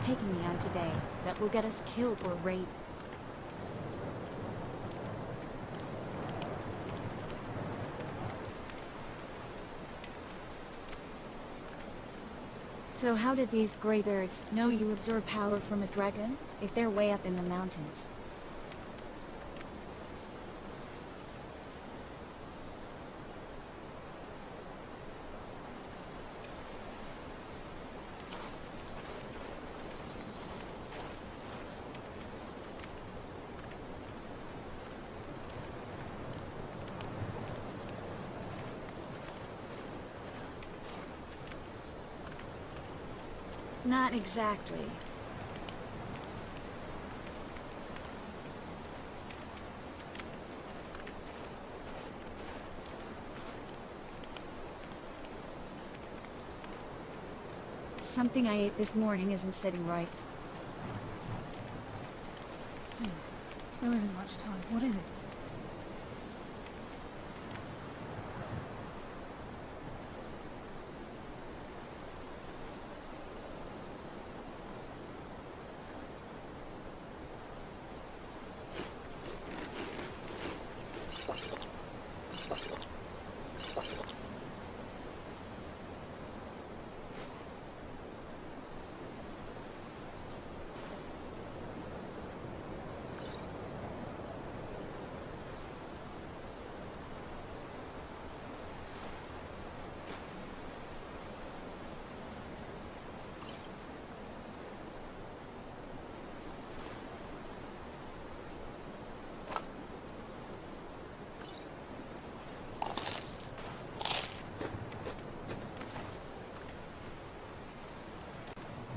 taking me on today that will get us killed or raped. So how did these greybeards know you absorb power from a dragon, if they're way up in the mountains? Not exactly. Something I ate this morning isn't sitting right. Please, there isn't much time. What is it?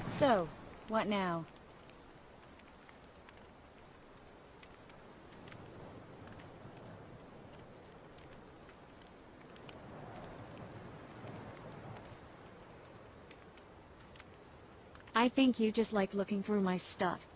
So, what now? I think you just like looking through my stuff.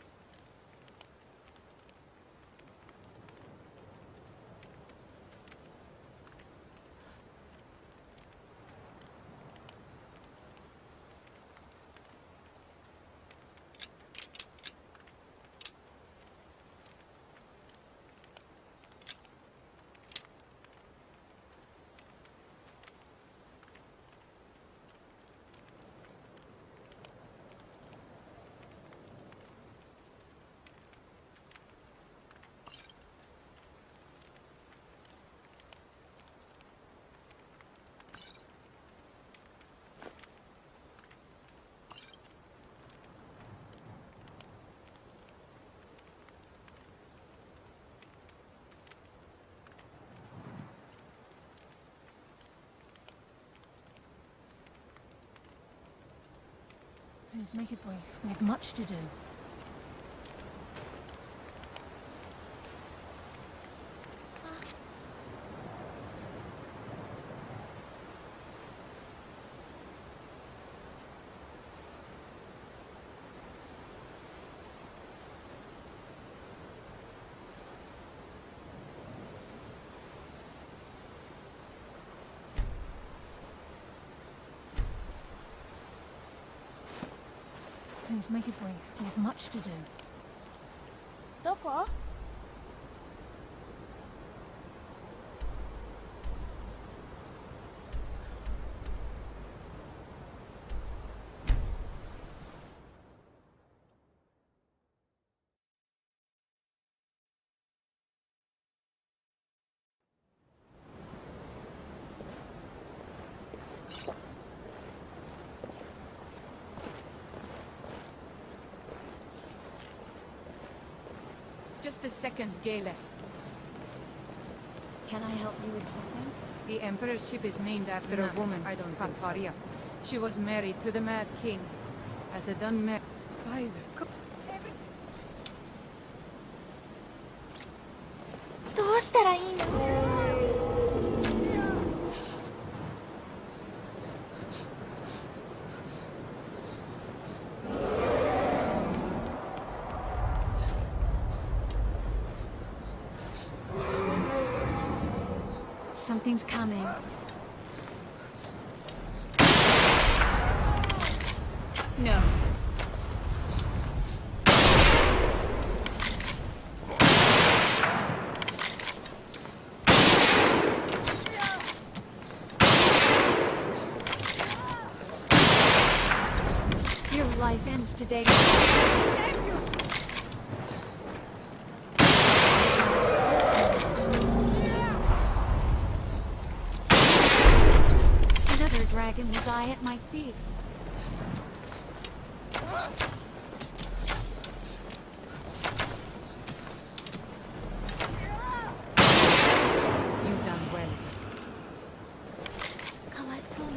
Please make it brief. We have much to do. Please make it brief. We have much to do. どこ? Just a second, Galesse. Can I help you with something? The Emperor's ship is named after a woman, I don't think so. Pantaria. She was married to the Mad King. As a done marriage. どうしたらいいの? Something's coming. No. ends today. Another dragon will die at my feet. You've done well. かわいそうに。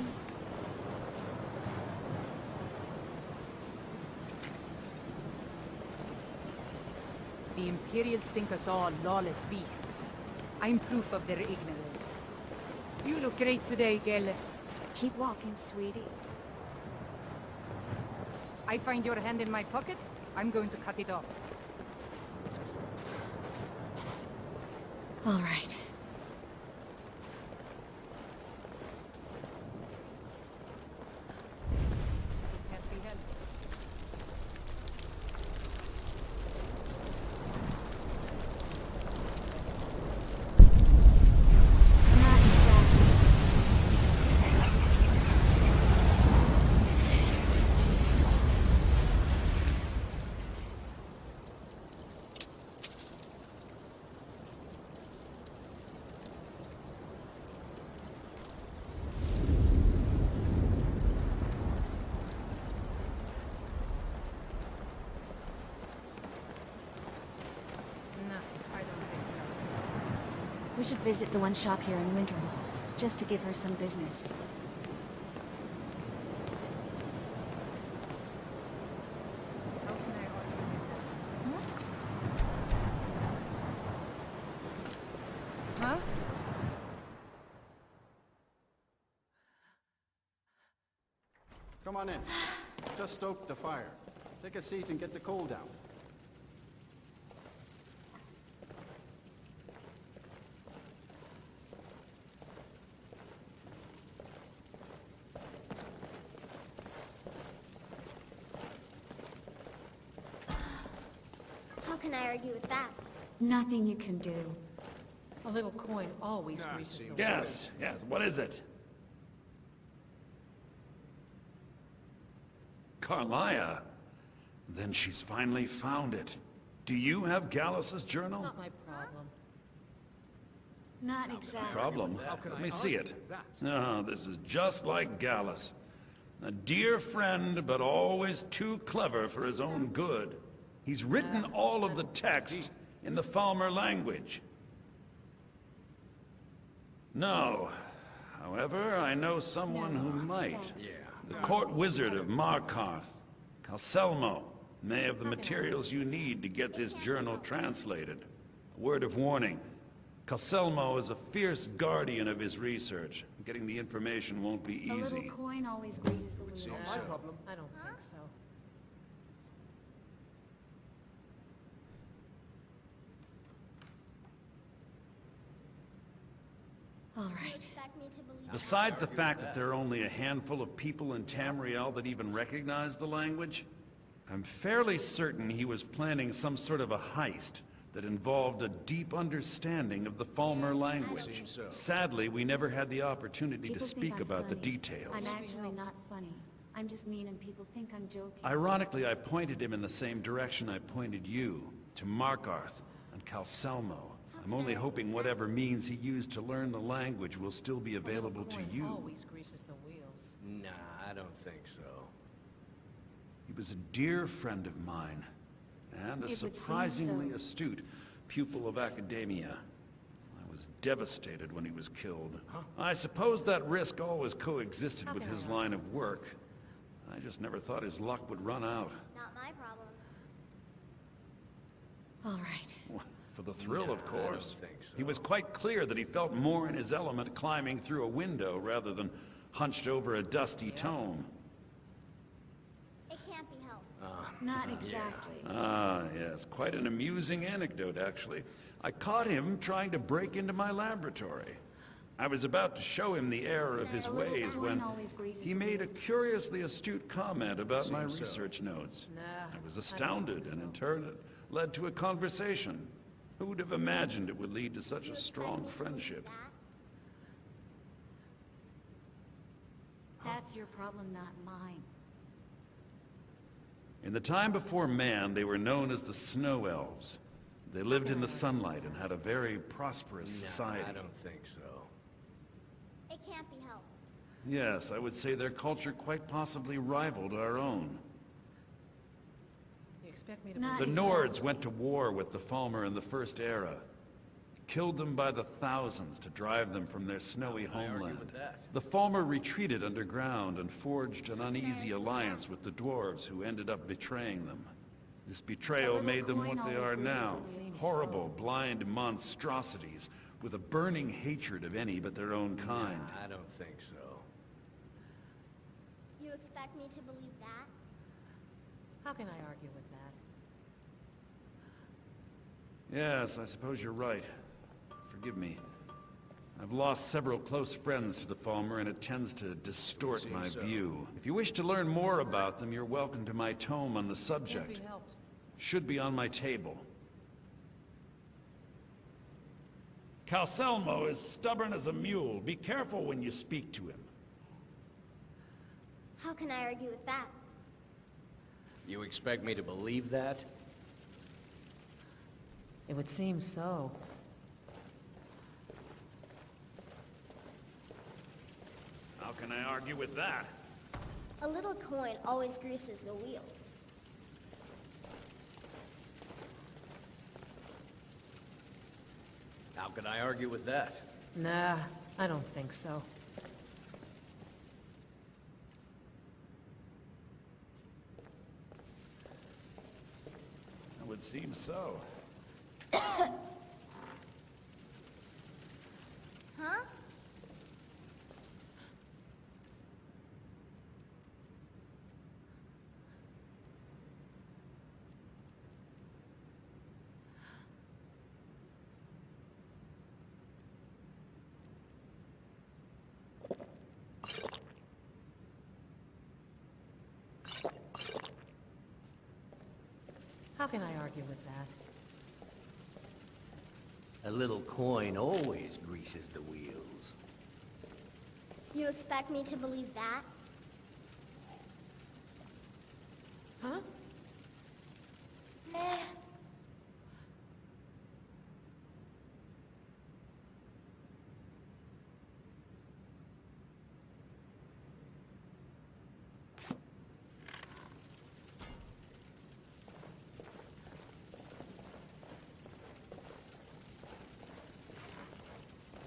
The Imperials think us all lawless beasts. I'm proof of their ignorance. You look great today, Galesse. Keep walking, sweetie. I find your hand in my pocket, I'm going to cut it off. All right. Can't be helped. Not exactly. No, I don't think so. We should visit the one shop here in Winterhold, just to give her some business. How can I argue? Huh? Come on in. Just stoke the fire. Take a seat and get the coal down. How can I argue with that? Nothing you can do. A little coin always greases the wheel. Yes, yes, what is it? Carlia? Then she's finally found it. Do you have Gallus's journal? Not my problem. Not exactly. Problem? Let me see it. Oh, this is just like Gallus. A dear friend, but always too clever for his own good. He's written all of the text in the Falmer language. No. However, I know someone who might. The court wizard of Markarth, Calselmo, may have the materials you need to get this journal translated. A word of warning. Calselmo is a fierce guardian of his research. Getting the information won't be A easy. little coin always greases the wheel. My problem? I don't think so. All You right. expect me to believe Besides the fact that there are only a handful of people in Tamriel that even recognize the language, I'm fairly certain he was planning some sort of a heist that involved a deep understanding of the Falmer language. Sadly, we never had the opportunity to People think speak I'm about the funny. details. I'm actually not funny. I'm just mean and people think I'm joking. Ironically, I pointed him in the same direction I pointed you, to Markarth and Calselmo. I'm only hoping whatever means he used to learn the language will still be available to Coin you. always greases the wheels. Nah, I don't think so. He was a dear friend of mine, and a It would seem surprisingly so. astute pupil of academia. I was devastated when he was killed. I suppose that risk always coexisted with his line of work. I just never thought his luck would run out. not my problem. All right. For the thrill, of I course. don't think so. He was quite clear that he felt more in his element climbing through a window rather than hunched over a dusty tome. It can't be helped. Not exactly. Ah, yes, quite an amusing anecdote, actually. I caught him trying to break into my laboratory. I was about to show him the error of his A little ways coin when always greases he the made a wheels. curiously astute comment about my research notes. I was astounded, and in turn it led to a conversation. Who would have imagined it would lead to such a strong friendship? That's your problem, not mine. In the time before man, they were known as the Snow Elves. They lived in the sunlight and had a very prosperous society. I don't think so. It can't be helped. Yes, I would say their culture quite possibly rivaled our own. You expect me to Not The exactly. Nords went to war with the Falmer in the First Era. Killed them by the thousands to drive them from their snowy homeland. with that? The Falmer retreated underground and forged an uneasy alliance with the dwarves who ended up betraying them. This betrayal made them what they are now. Horrible, blind monstrosities with a burning hatred of any but their own kind. I don't think so. You expect me to believe that? How can I argue with that? Yes, I suppose you're right. Forgive me. I've lost several close friends to the Falmer, and it tends to distort my view. If you wish to learn more about them, you're welcome to my tome on the subject. Can't be helped. Should be on my table. Calcelmo is stubborn as a mule. Be careful when you speak to him. How can I argue with that? You expect me to believe that? It would seem so. How can I argue with that? A little coin always greases the wheels. How can I argue with that? Nah, I don't think so. It would seem so. Huh? How can I argue with that? A little coin always greases the wheels. You expect me to believe that? Huh? Eh.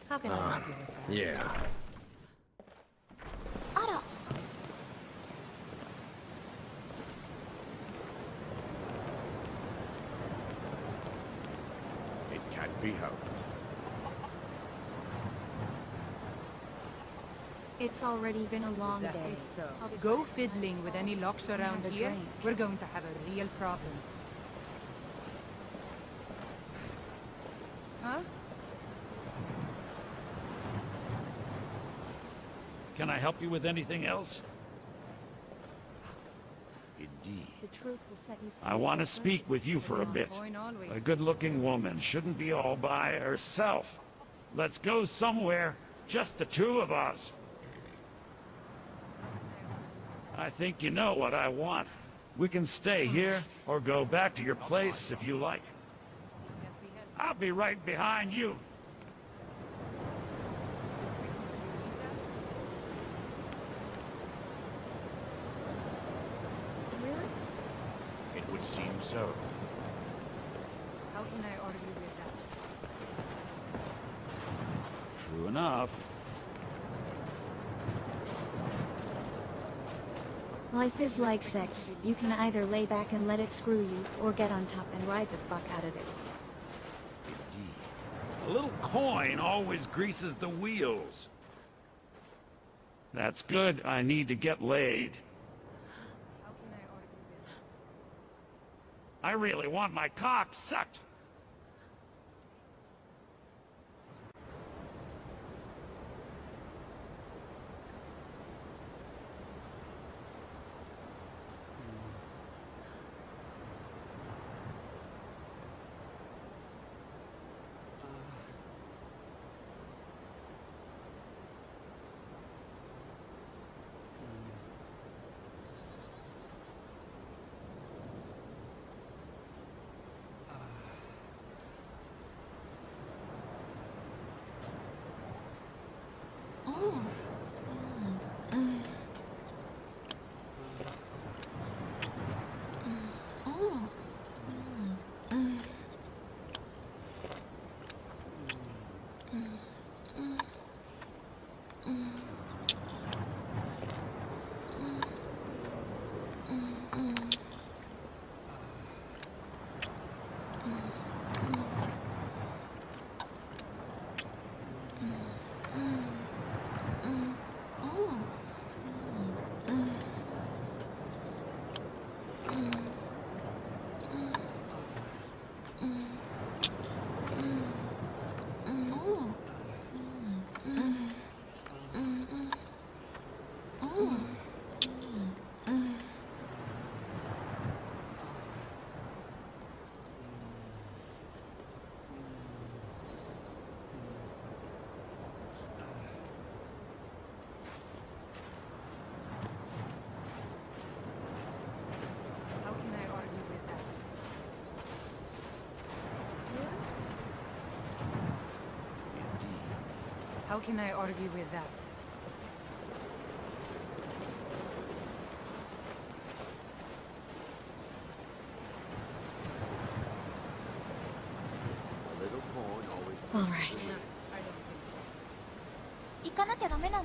How can I argue with that? Yeah. Otto! It can't be helped. It's already been a long That day. is so. I'll be Go quiet. fiddling with any locks around Have a here. drink. We're going to have a real problem. Huh? Can I help you with anything else? Indeed. The truth will set you free. I want to speak with you for a bit. Coin always. A good-looking woman shouldn't be all by herself. Let's go somewhere, just the two of us. I think you know what I want. We can stay here, or go back to your place if you like. I'll be right behind you. Really? It would seem so. How can I argue with that? True enough. Life is like sex. You can either lay back and let it screw you, or get on top and ride the fuck out of it. A little coin always greases the wheels. That's good. I need to get laid. How can I argue with that? I really want my cock sucked. How can I argue with that? Little coin always... All right. I don't think so. 行かなきゃダメなの？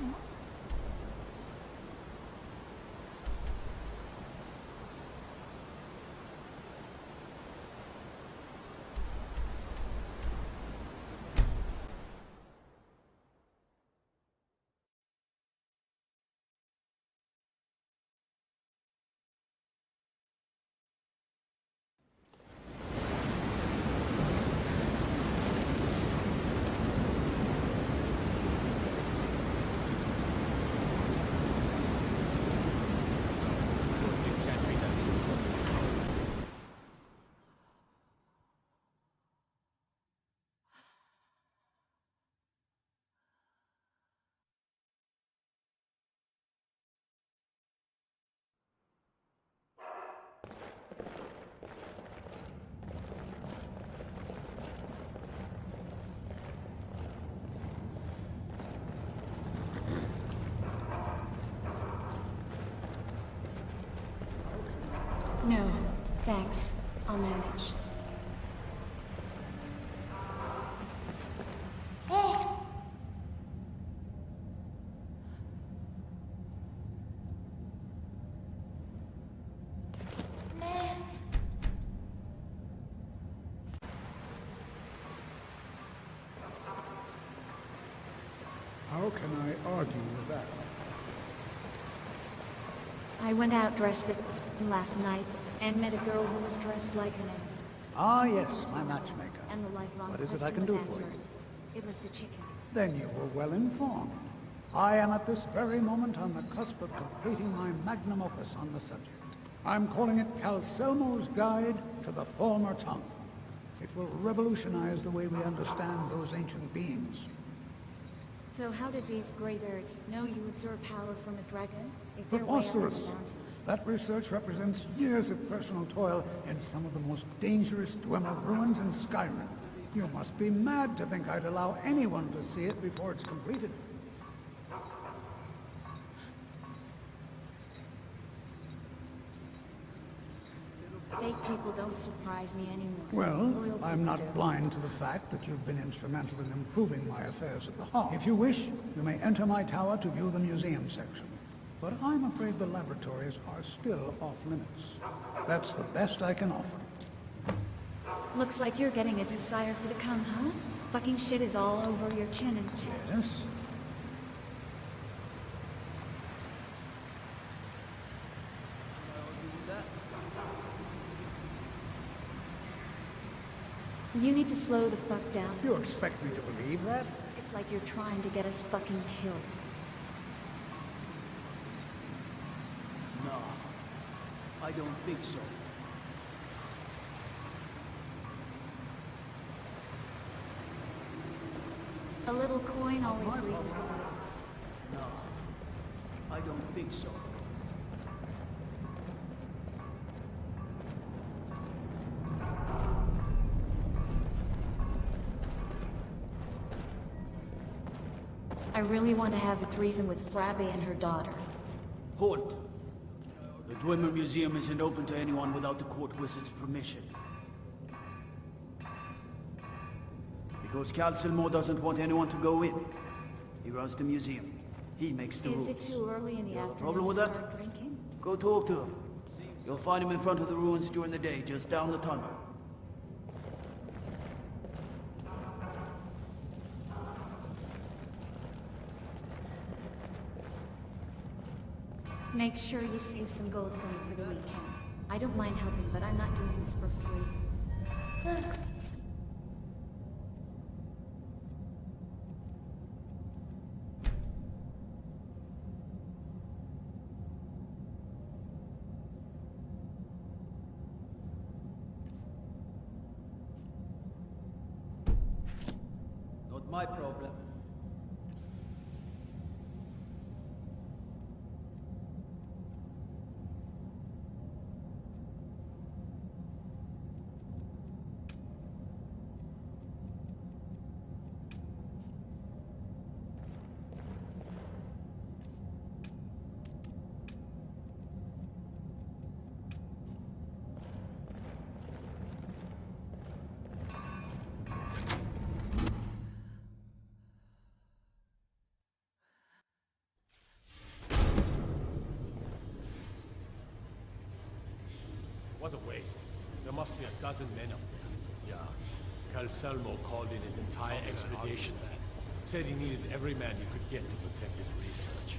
No, thanks. I'll manage. ね How can I argue with that? I went out dressed up last night and met a girl who was dressed like an egg. Ah, yes, my matchmaker. And the lifelong What is it question I can was do for answered. you? It was the chicken. Then you were well informed. I am at this very moment on the cusp of completing my magnum opus on the subject. I'm calling it Calselmo's Guide to the Former Tongue. It will revolutionize the way we understand those ancient beings. So how did these gray birds know you absorb power from a dragon? If they're way up in the Preposterous. mountains. That research represents years of personal toil in some of the most dangerous Dwemer ruins in Skyrim. You must be mad to think I'd allow anyone to see it before it's completed. Fake people don't surprise me anymore. Well, Loyal I'm people not do. blind to the fact that you've been instrumental in improving my affairs at the Hall. If you wish, you may enter my tower to view the museum section. But I'm afraid the laboratories are still off limits. That's the best I can offer. Looks like you're getting a desire for the cum, huh? Fucking shit is all over your chin and chest. Yes? You need to slow the fuck down. You expect me to believe that? It's like you're trying to get us fucking killed. No, I don't think so. A little coin always greases the wheels. No, I don't think so. I really want to have a threesome with Frabby and her daughter. Halt! The Dwemer Museum isn't open to anyone without the court wizard's permission. Because Calselmo doesn't want anyone to go in. He runs the museum. He makes the rules. Is it too early in the You have a afternoon problem with to that? start drinking? Go talk to him. You'll find him in front of the ruins during the day, just down the tunnel. Make sure you save some gold for me for the weekend. I don't mind helping, but I'm not doing this for free. Not my problem. There must be a dozen men up there. Yeah. Calselmo called in his entire expedition team. Said he needed every man he could get to protect his research.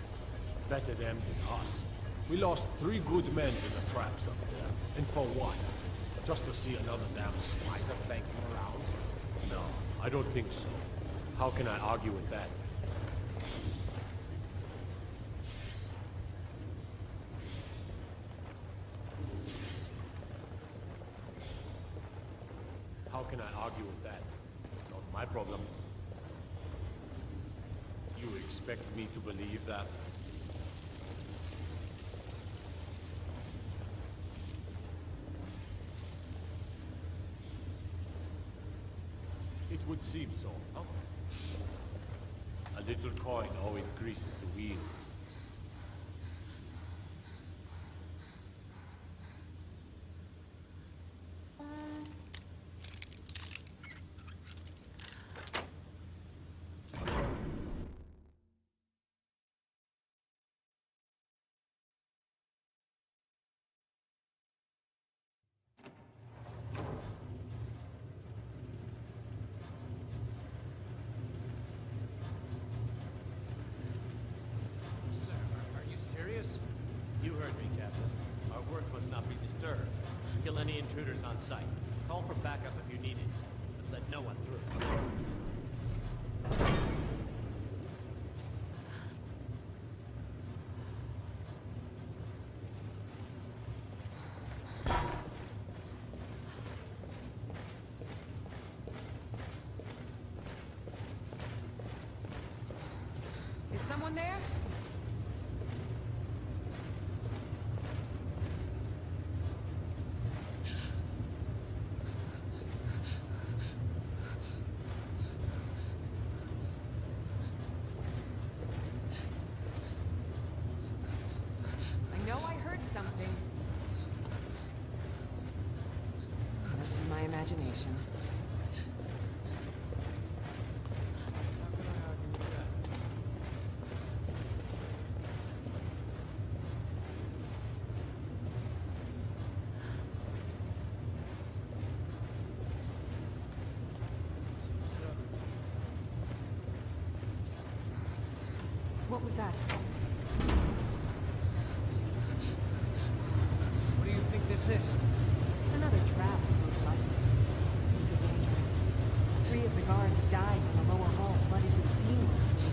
Better them than us. We lost 3 good men to the traps up there. And for what? Just to see another damn spider clanking around? No, I don't think so. How can I argue with that? How can I argue with that? Not my problem. You expect me to believe that? It would seem so. Oh. A little coin always greases the wheels. You heard me, Captain. Our work must not be disturbed. Kill any intruders on sight. Call for backup if you need it, but let no one through. Is someone there? Something. Must be my imagination. What was that? This is? Another trap, most likely. Things are dangerous. 3 of the guards died when the lower hall flooded with steam last week.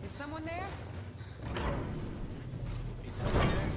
Is someone there? Is someone there?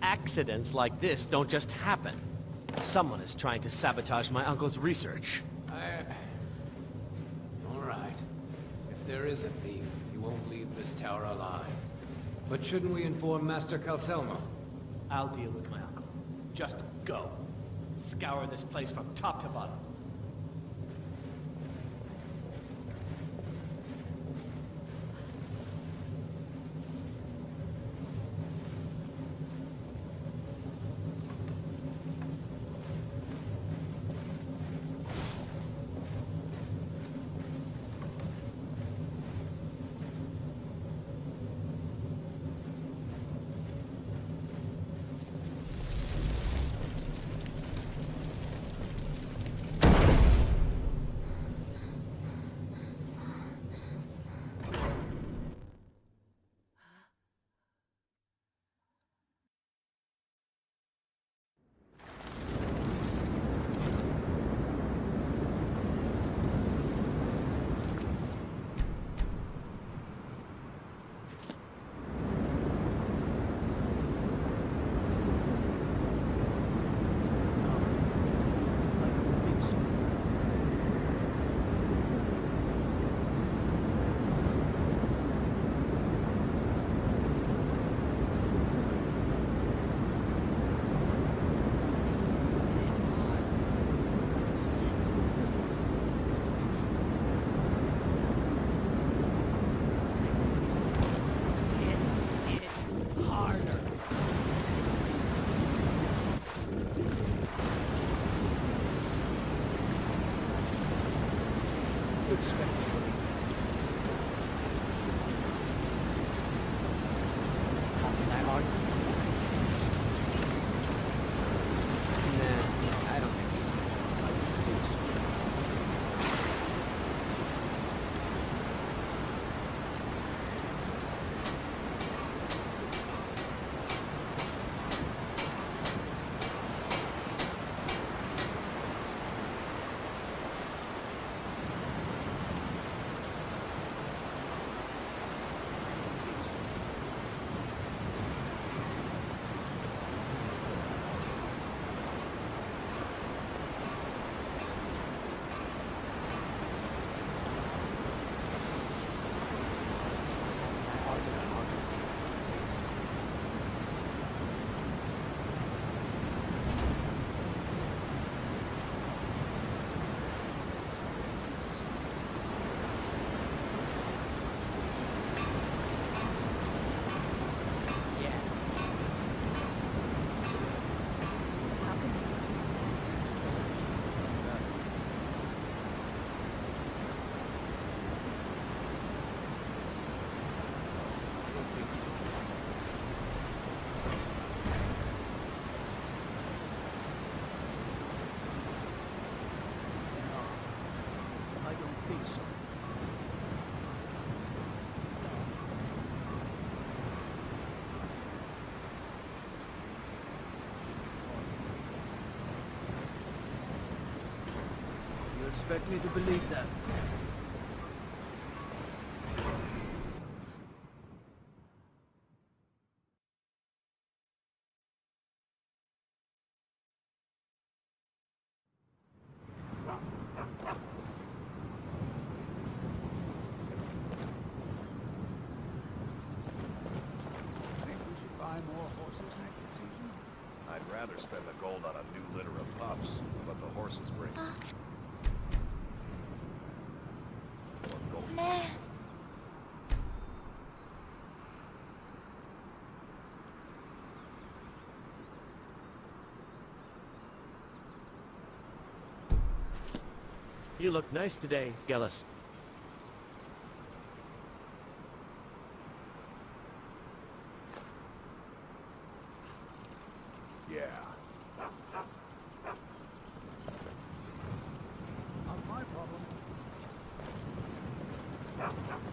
Accidents like this don't just happen. Someone is trying to sabotage my uncle's research. All right. If there is a thief, he won't leave this tower alive. But shouldn't we inform Master Calselmo? I'll deal with my uncle. Just go. Scour this place from top to bottom. you expect me to believe? How can I argue? Nah, I don't think so. I don't think so. You expect me to believe that? Think we should buy more horses next season? I'd rather spend the gold on a new litter of pups, but the horses bring more gold. 네. You look nice today, Galesse. Yeah. Not my problem.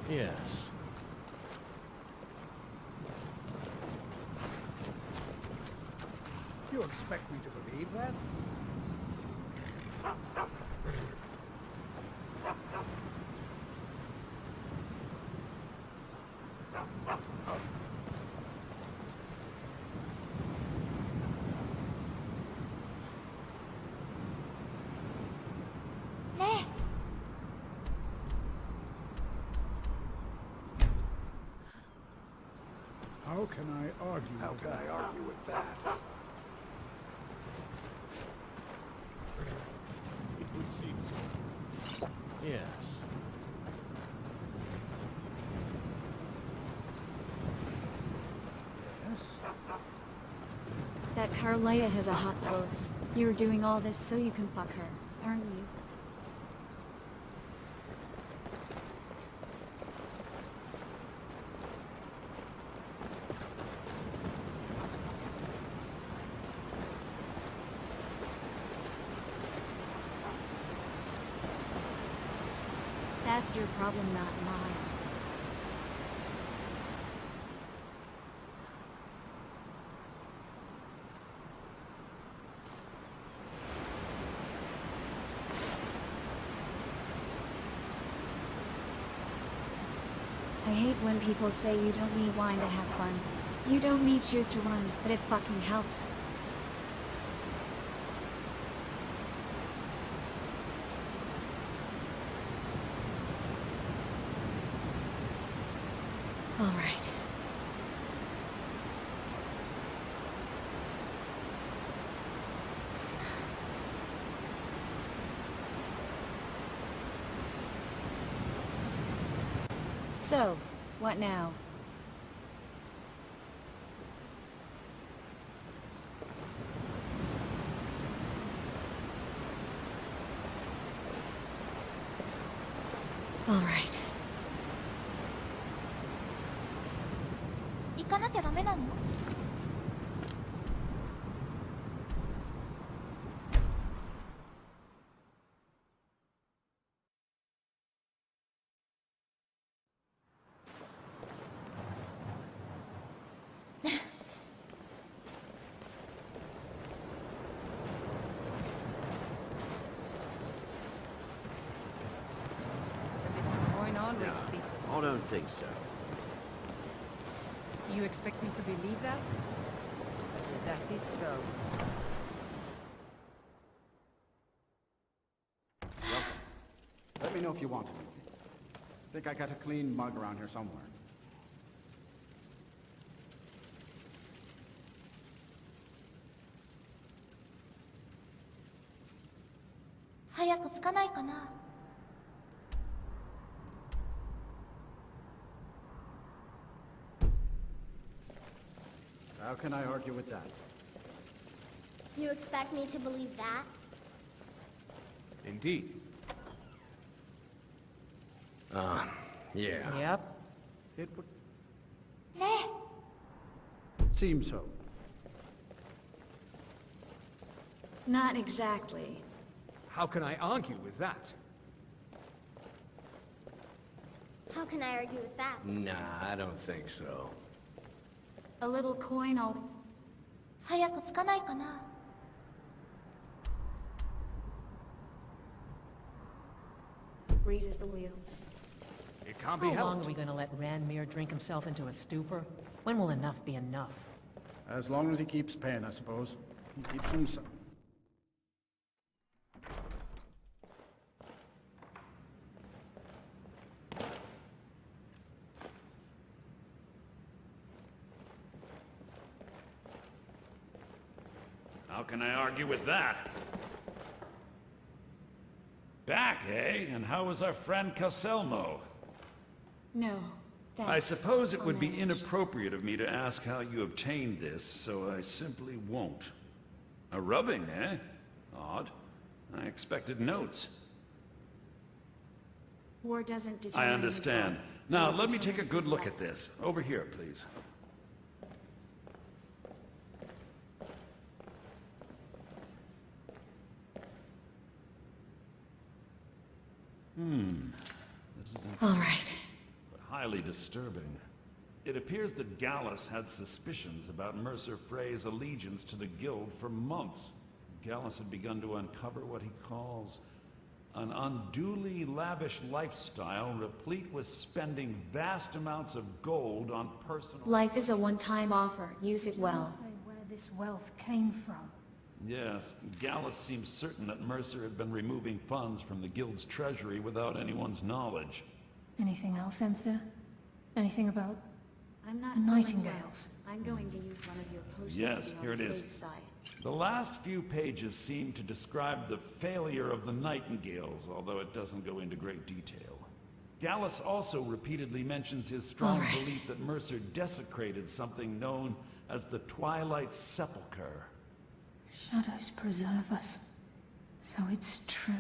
Yes. You expect me to believe that? 네. How can I argue How with can that? I argue with that? It would seem so. Yes. Yes? That Carleia has a hot clothes. You're doing all this so you can fuck her, aren't you? That's your problem, not mine. I hate when people say you don't need wine to have fun. You don't need shoes to run, but it fucking helps. All right. So, what now? All right. 行かなきゃダメなの？I don't think so. You expect me to believe that? That is so. Welcome. Let me know if you want anything. Think I got a clean mug around here somewhere. 早く着かないかな。How can I argue with that? You expect me to believe that? Indeed. Yeah. Yep. It would ね seem so. Not exactly. How can I argue with that? How can I argue with that? Nah, I don't think so. A little coin all 早く着かないかな。 greases the wheels. It can't be How long helped. are we gonna let Ranmir drink himself into a stupor? When will enough be enough? As long as he keeps paying, I suppose. He keeps himself. How can I argue with that? Back, eh? And how is our friend Calselmo? No, thanks. I suppose it I'll would be manage. inappropriate of me to ask how you obtained this, so I simply won't. A rubbing, eh? Odd. I expected notes. War doesn't determine I understand. his life. Now, War let me take a determines good his look life. at this. Over here, please. This is All right. but highly disturbing. It appears that Galesse had suspicions about Mercer Frey's allegiance to the Guild for months. Galesse had begun to uncover what he calls an unduly lavish lifestyle replete with spending vast amounts of gold on personal... Life is a one-time offer. Use it well. Say where this wealth came from. Yes, Galesse seems certain that Mercer had been removing funds from the Guild's treasury without anyone's knowledge. Anything else, Enther? Anything about I'm not the feeling Nightingales? well. I'm going to use one of your potions Yes, to be here on it the is. safe side. The last few pages seem to describe the failure of the Nightingales, although it doesn't go into great detail. Galesse also repeatedly mentions his strong belief that Mercer desecrated something known as the Twilight Sepulchre. Shadows preserve us. So it's true.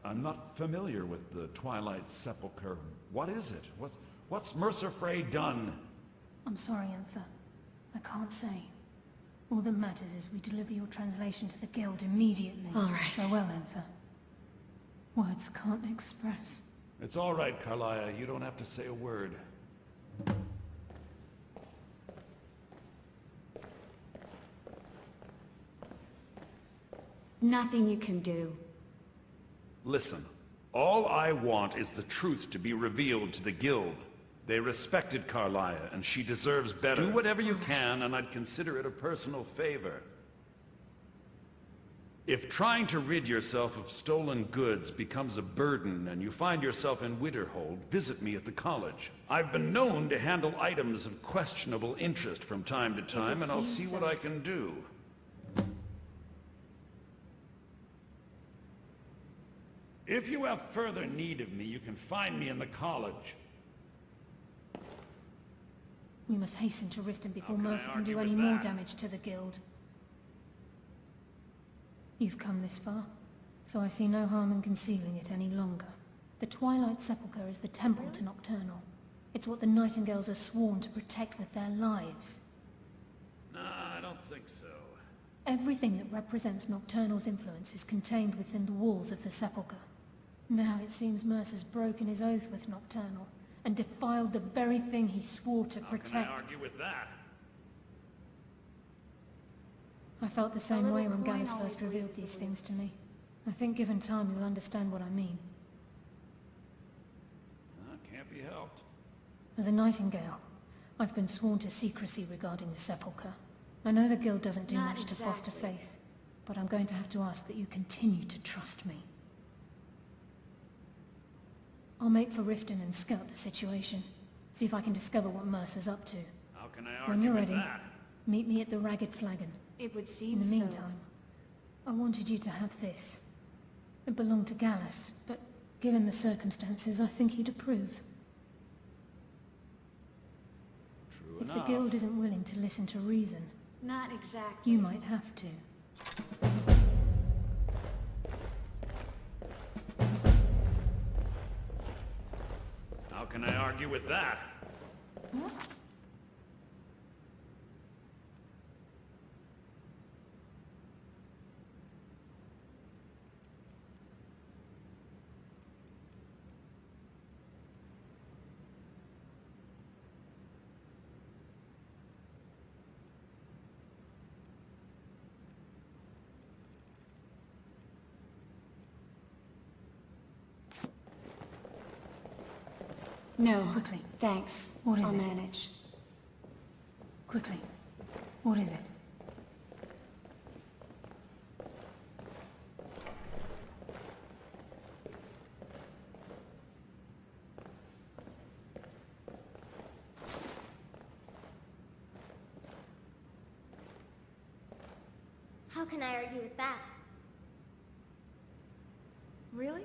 I'm not familiar with the Twilight Sepulchre. What is it? What's Mercer Frey done? I'm sorry, Enther. I can't say. All that matters is we deliver your translation to the Guild immediately. All right. Farewell, Enther. Words can't express. It's all right, Carlia. You don't have to say a word. Nothing you can do. Listen, all I want is the truth to be revealed to the Guild. They respected Carlia, and she deserves better. Do whatever you can, and I'd consider it a personal favor. If trying to rid yourself of stolen goods becomes a burden and you find yourself in Winterhold, visit me at the college. I've been known to handle items of questionable interest from time to time, and I'll see what I can do. If you have further need of me, you can find me in the college. We must hasten to Riften before How can I Mercer can argue do with any more that? damage to the Guild. You've come this far, so I see no harm in concealing it any longer. The Twilight Sepulchre is the temple to Nocturnal. It's what the Nightingales are sworn to protect with their lives. Nah, I don't think so. Everything that represents Nocturnal's influence is contained within the walls of the Sepulchre. Now it seems Mercer's broken his oath with Nocturnal, and defiled the very thing he swore to protect. How can I argue with that? I felt the same way when Galesse first revealed these things to me. I think given time you'll understand what I mean. Can't be helped. As a Nightingale, I've been sworn to secrecy regarding the Sepulchre. I know the Guild doesn't do much to foster faith, but I'm going to have to ask that you continue to trust me. I'll make for Riften and scout the situation. See if I can discover what Mercer's up to. How can I When argue you're with ready, that? meet me at the Ragged Flagon. It would seem In the so. meantime, I wanted you to have this. It belonged to Galesse, but given the circumstances, I think he'd approve. True If the enough. Guild isn't willing to listen to reason, Not exactly. you might have to. How can I argue with that? No. Quickly. Thanks. What is I'll it? manage. Quickly. What is it? How can I argue with that? Really?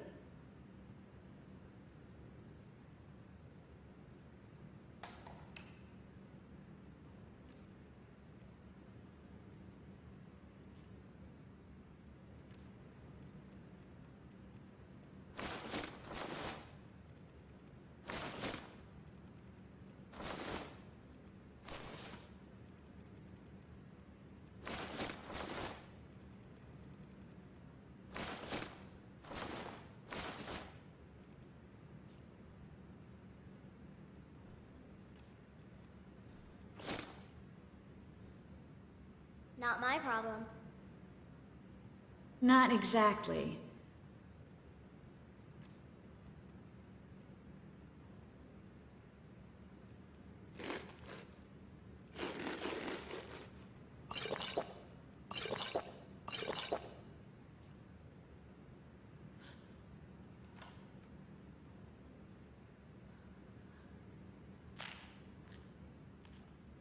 Not my problem. Not exactly.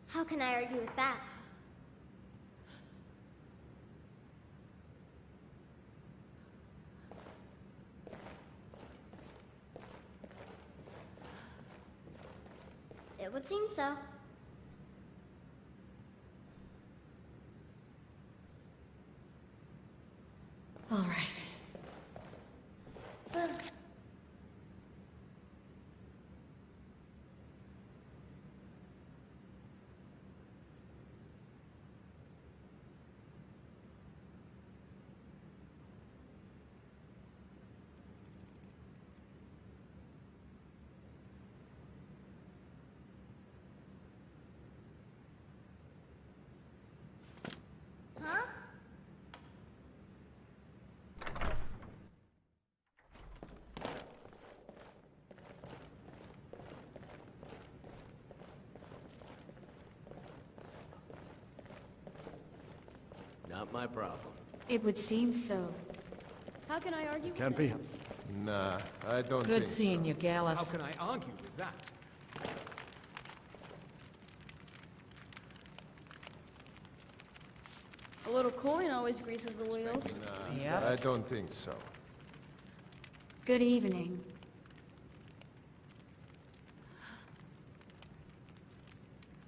How can I argue with that? It would seem so. All right. Huh? Not my problem. It would seem so. How can I argue? Can't be. Nah, I don't Good think seeing so. you, Galesse. How can I argue with that? A little coin always greases the wheels. Nah, Yep. I don't think so. Good evening.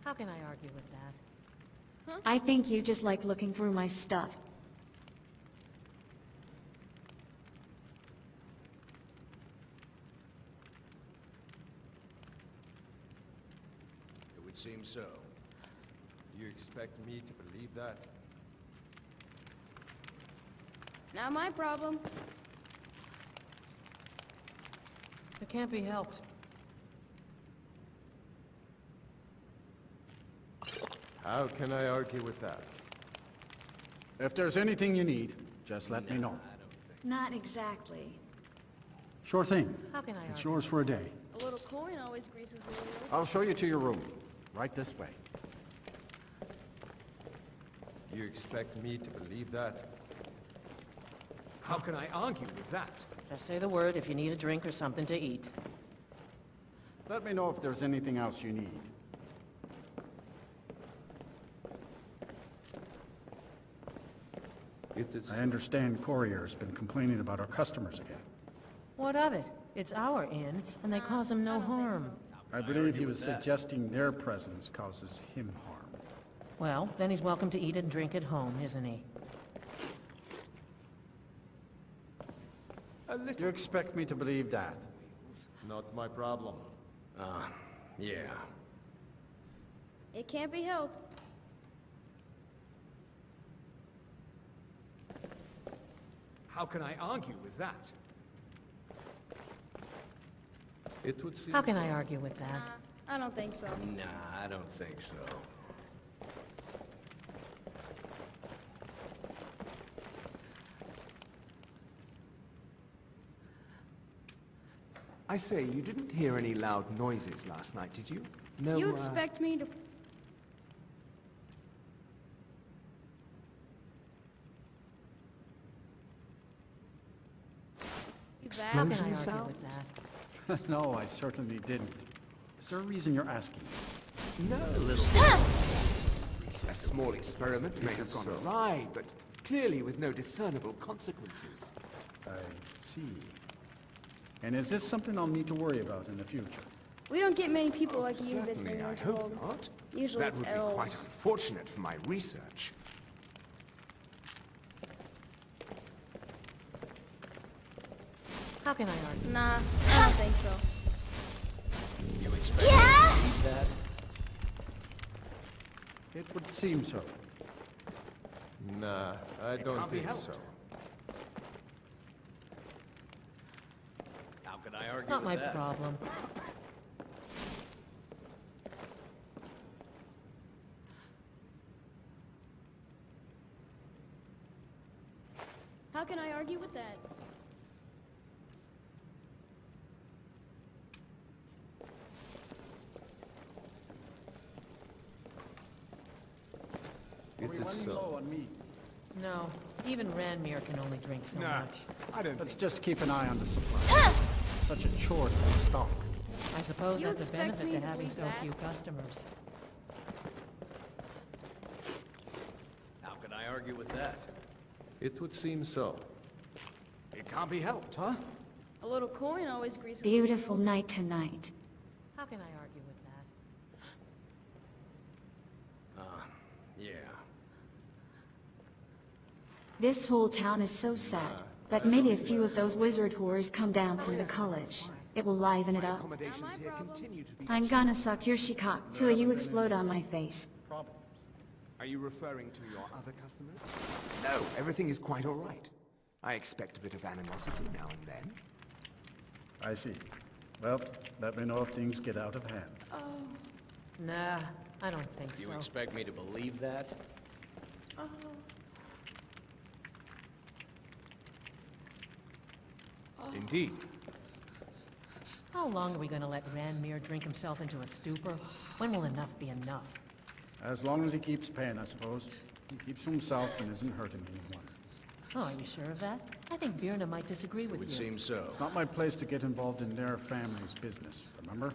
How can I argue with that? I think you just like looking through my stuff. would seem so. You expect me to believe that? Not my problem. It can't be helped. How can I argue with that? If there's anything you need, just let me know. Not exactly. Sure thing. How can I It's argue? yours for a day. A little coin always greases the wheels. I'll show you to your room. Right this way. You expect me to believe that? How can I argue with that? Just say the word if you need a drink or something to eat. Let me know if there's anything else you need. I understand Courier's been complaining about our customers again. What of it? It's our inn, and they cause him no harm. I believe he was suggesting their presence causes him harm. Well, then he's welcome to eat and drink at home, isn't he? You expect me to believe that? Not my problem. Yeah. It can't be helped. How can I argue with that? It would seem How can I argue with that? I don't think so. Nah, I don't think so. I say, you didn't hear any loud noises last night, did you? No, You expect me to... explosion argue sounds? with that? No, I certainly didn't. Is there a reason you're asking? No, a small experiment may have gone awry, but clearly with no discernible consequences. I see. And is this something I'll need to worry about in the future? We don't get many people like you this Certainly, I Winter's hope World. not. Usually That it's would be elves. quite unfortunate for my research. How can I argue? Nah, I don't think so. You expect me to believe that? It would seem so. Nah, I don't can't be think helped. so. How can I argue Not with my that? problem. How can I argue with that? It is so. on me. No, even Ranmir can only drink so Nah, much. I don't Let's think just keep an eye on the supply. Such a chore to stock. I suppose You that's a expect benefit me to to having believe so that? few customers. How can I argue with that? It would seem so. It can't be helped, huh? A little coin always greases the Beautiful wheels. night tonight. How can I argue with that? Yeah. This whole town is so sad, but maybe a few of those wizard whores come down from the college. It will liven it up. accommodations here continue to be... I'm gonna suck your shikak till you explode on my face. Are you referring to your other customers? No, everything is quite all right. I expect a bit of animosity now and then. I see. Well, let me know if things get out of hand. Nah, I don't think You so. expect me to believe that? Indeed. How long are we gonna let Ranmir drink himself into a stupor? When will enough be enough? As long as he keeps paying, I suppose. He keeps to himself and isn't hurting anyone. Oh, are you sure of that? I think Birna might disagree with Would you. seem so. It's not my place to get involved in their family's business, remember?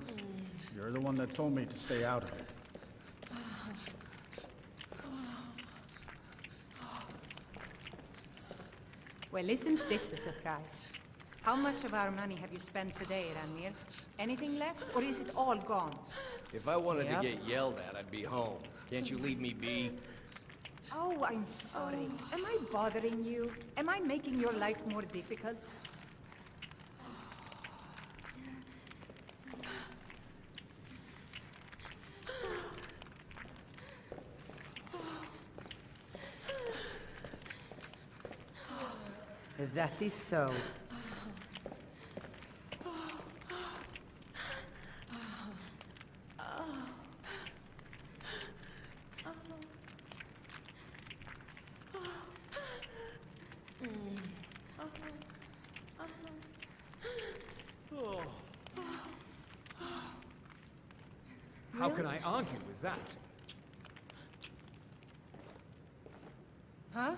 You're the one that told me to stay out of it. Well, isn't this a surprise? How much of our money have you spent today, Ranmir? Anything left, or is it all gone? If I wanted Yep. to get yelled at, I'd be home. Can't you leave me be? Oh, I'm sorry. Am I bothering you? Am I making your life more difficult? That is so. How can I argue with that? Huh?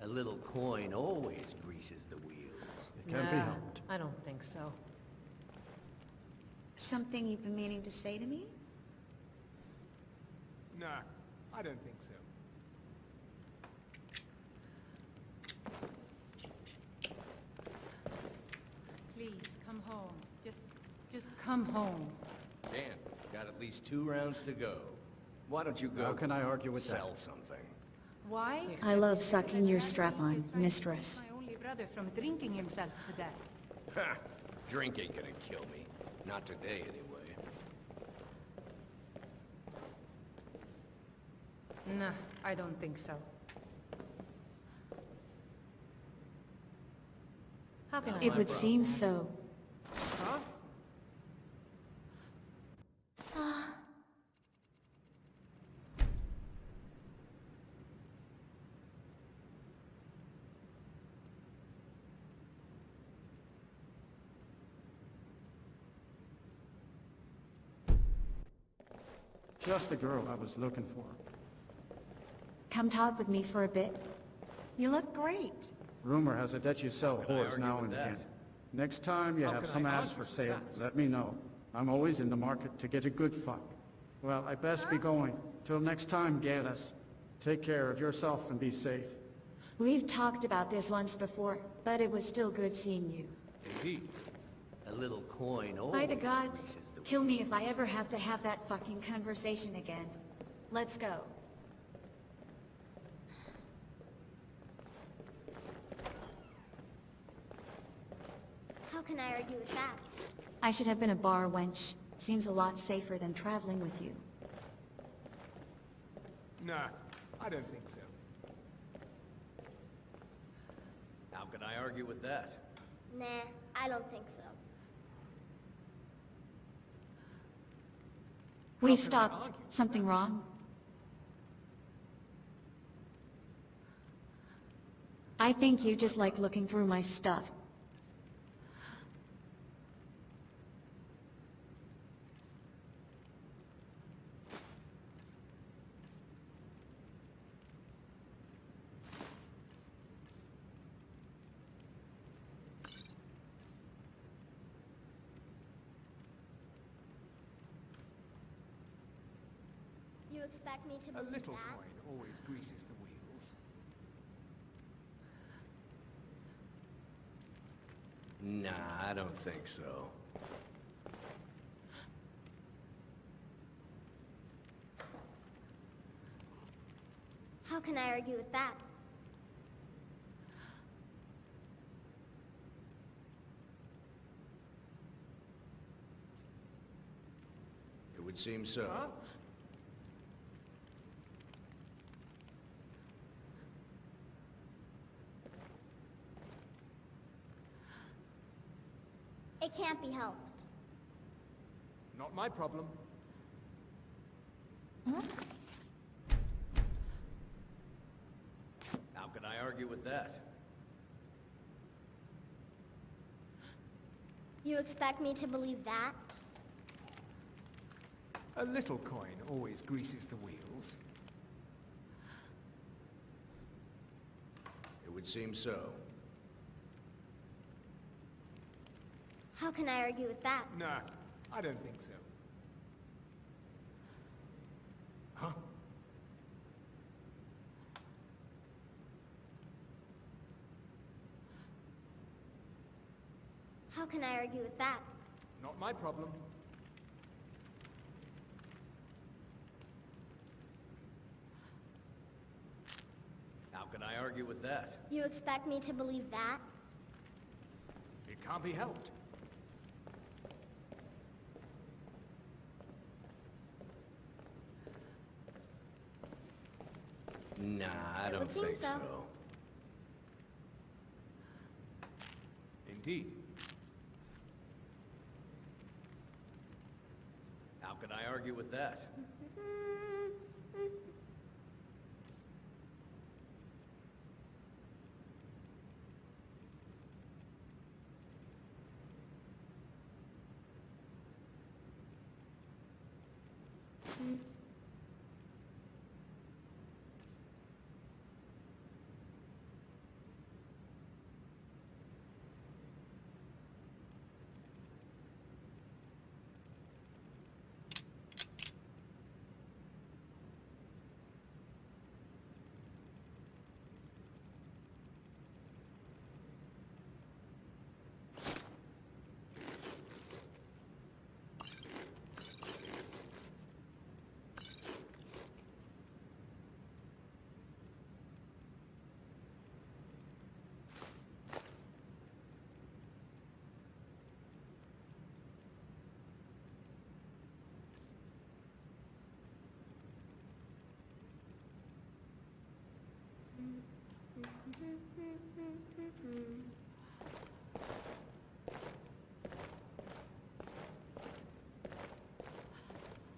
A little coin always greases the wheels. It can't be helped. I don't think so. Something you've been meaning to say to me? Nah, I don't think so. Please, come home. Just come home. Dan, got at least 2 rounds to go. Why don't you go? How can I argue with sell that? something? Why? I love sucking your strap-on, mistress. My only brother from drinking himself to death. Ha! Drink ain't gonna kill me. Not today, anyway. Nah, I don't think so. How can I? It would seem so. Huh? Just the girl I was looking for. Come talk with me for a bit. You look great. Rumor has it that you sell How can I whores argue now with and that? again. Next time you How have can some I ass argue for with sale, that? let me know. I'm always in the market to get a good fuck. Well, I best be going. Till next time, Galesse. Take care of yourself and be safe. We've talked about this once before, but it was still good seeing you. Indeed. A little coin always By the gods, greases the kill me if I ever have to have that fucking conversation again. Let's go. How can I argue with that? I should have been a bar wench. Seems a lot safer than traveling with you. Nah, I don't think so. How can I argue with that? Nah, I don't think so. We've stopped. Something wrong? I think you just like looking through my stuff. You expect me to A believe little that? coin always greases the wheels. Nah, I don't think so. How can I argue with that? It would seem so. Huh? It can't be helped. Not my problem. How can I argue with that? You expect me to believe that? A little coin always greases the wheels. It would seem so. How can I argue with that? Nah, I don't think so. Huh? How can I argue with that? Not my problem. How can I argue with that? You expect me to believe that? It can't be helped. Nah, I It don't would seem think so. so. Indeed. How can I argue with that?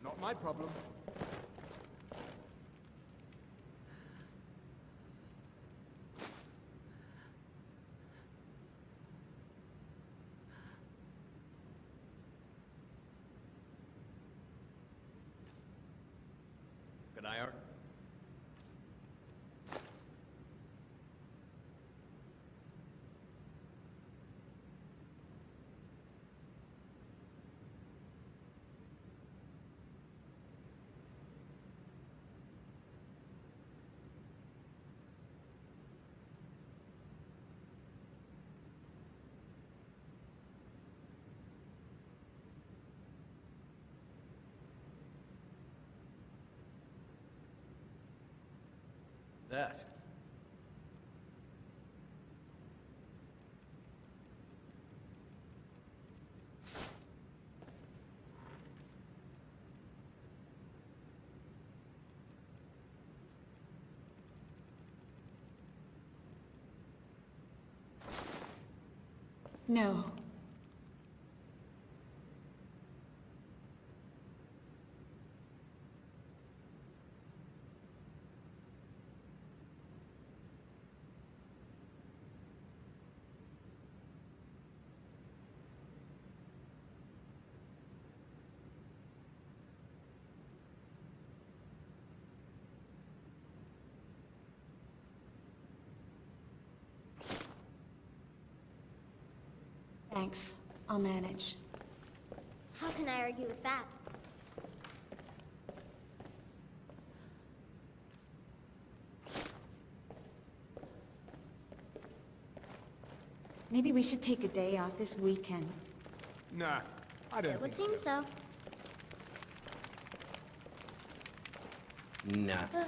Not my problem. Can I argue? That. No. Thanks. I'll manage. How can I argue with that? Maybe we should take a day off this weekend. Nah, I don't It would think seem so. Nah. Ugh.